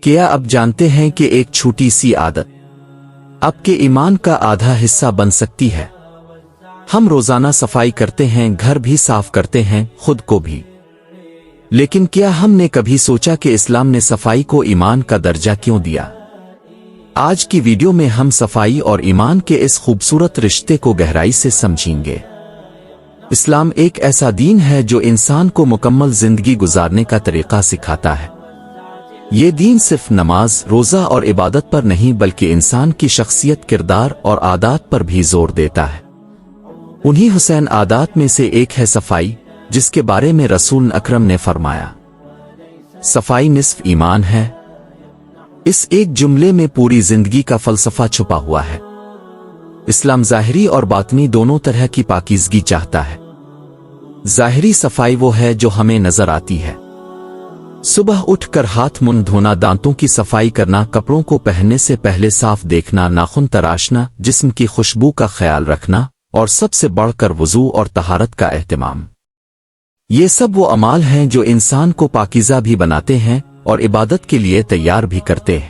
کیا اب جانتے ہیں کہ ایک چھوٹی سی عادت آپ کے ایمان کا آدھا حصہ بن سکتی ہے؟ ہم روزانہ صفائی کرتے ہیں، گھر بھی صاف کرتے ہیں، خود کو بھی، لیکن کیا ہم نے کبھی سوچا کہ اسلام نے صفائی کو ایمان کا درجہ کیوں دیا؟ آج کی ویڈیو میں ہم صفائی اور ایمان کے اس خوبصورت رشتے کو گہرائی سے سمجھیں گے۔ اسلام ایک ایسا دین ہے جو انسان کو مکمل زندگی گزارنے کا طریقہ سکھاتا ہے۔ یہ دین صرف نماز، روزہ اور عبادت پر نہیں بلکہ انسان کی شخصیت، کردار اور عادات پر بھی زور دیتا ہے۔ انہی حسین عادات میں سے ایک ہے صفائی، جس کے بارے میں رسول اکرم نے فرمایا، صفائی نصف ایمان ہے۔ اس ایک جملے میں پوری زندگی کا فلسفہ چھپا ہوا ہے۔ اسلام ظاہری اور باطنی دونوں طرح کی پاکیزگی چاہتا ہے۔ ظاہری صفائی وہ ہے جو ہمیں نظر آتی ہے، صبح اٹھ کر ہاتھ منہ دھونا، دانتوں کی صفائی کرنا، کپڑوں کو پہننے سے پہلے صاف دیکھنا، ناخن تراشنا، جسم کی خوشبو کا خیال رکھنا، اور سب سے بڑھ کر وضو اور طہارت کا اہتمام۔ یہ سب وہ اعمال ہیں جو انسان کو پاکیزہ بھی بناتے ہیں اور عبادت کے لیے تیار بھی کرتے ہیں۔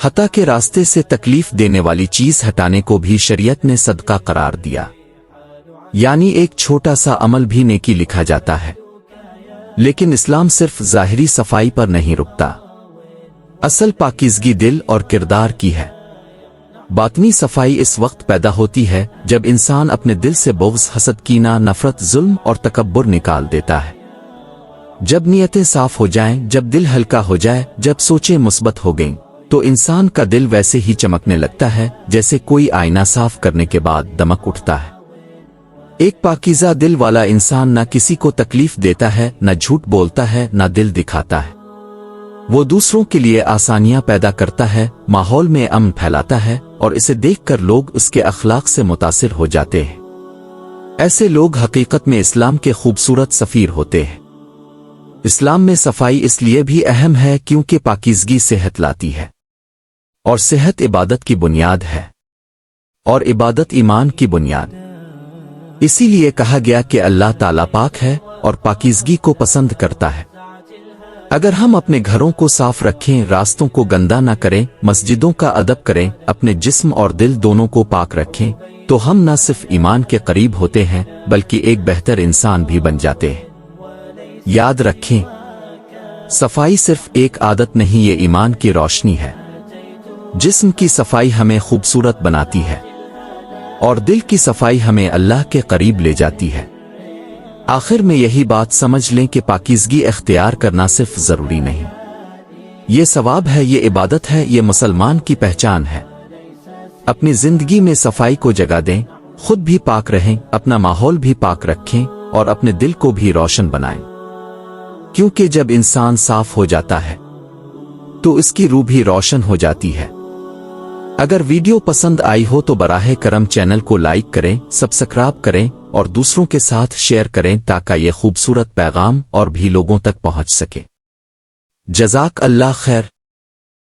حتیٰ کہ راستے سے تکلیف دینے والی چیز ہٹانے کو بھی شریعت نے صدقہ قرار دیا، یعنی ایک چھوٹا سا عمل بھی نیکی لکھا جاتا ہے۔ لیکن اسلام صرف ظاہری صفائی پر نہیں رکتا۔ اصل پاکیزگی دل اور کردار کی ہے۔ باطنی صفائی اس وقت پیدا ہوتی ہے جب انسان اپنے دل سے بغض، حسد، کینہ، نفرت، ظلم اور تکبر نکال دیتا ہے۔ جب نیتیں صاف ہو جائیں، جب دل ہلکا ہو جائے، جب سوچیں مثبت ہو گئیں، تو انسان کا دل ویسے ہی چمکنے لگتا ہے جیسے کوئی آئینہ صاف کرنے کے بعد دمک اٹھتا ہے۔ ایک پاکیزہ دل والا انسان نہ کسی کو تکلیف دیتا ہے، نہ جھوٹ بولتا ہے، نہ دل دکھاتا ہے۔ وہ دوسروں کے لیے آسانیاں پیدا کرتا ہے، ماحول میں امن پھیلاتا ہے، اور اسے دیکھ کر لوگ اس کے اخلاق سے متاثر ہو جاتے ہیں۔ ایسے لوگ حقیقت میں اسلام کے خوبصورت سفیر ہوتے ہیں۔ اسلام میں صفائی اس لیے بھی اہم ہے کیونکہ پاکیزگی صحت لاتی ہے، اور صحت عبادت کی بنیاد ہے، اور عبادت ایمان کی بنیاد۔ اسی لیے کہا گیا کہ اللہ تعالیٰ پاک ہے اور پاکیزگی کو پسند کرتا ہے۔ اگر ہم اپنے گھروں کو صاف رکھیں، راستوں کو گندا نہ کریں، مسجدوں کا ادب کریں، اپنے جسم اور دل دونوں کو پاک رکھیں، تو ہم نہ صرف ایمان کے قریب ہوتے ہیں بلکہ ایک بہتر انسان بھی بن جاتے ہیں۔ یاد رکھیں، صفائی صرف ایک عادت نہیں، یہ ایمان کی روشنی ہے۔ جسم کی صفائی ہمیں خوبصورت بناتی ہے، اور دل کی صفائی ہمیں اللہ کے قریب لے جاتی ہے۔ آخر میں یہی بات سمجھ لیں کہ پاکیزگی اختیار کرنا صرف ضروری نہیں، یہ ثواب ہے، یہ عبادت ہے، یہ مسلمان کی پہچان ہے۔ اپنی زندگی میں صفائی کو جگہ دیں، خود بھی پاک رہیں، اپنا ماحول بھی پاک رکھیں، اور اپنے دل کو بھی روشن بنائیں، کیونکہ جب انسان صاف ہو جاتا ہے تو اس کی روح بھی روشن ہو جاتی ہے۔ اگر ویڈیو پسند آئی ہو تو براہ کرم چینل کو لائک کریں، سبسکرائب کریں اور دوسروں کے ساتھ شیئر کریں تاکہ یہ خوبصورت پیغام اور بھی لوگوں تک پہنچ سکے۔ جزاک اللہ خیر۔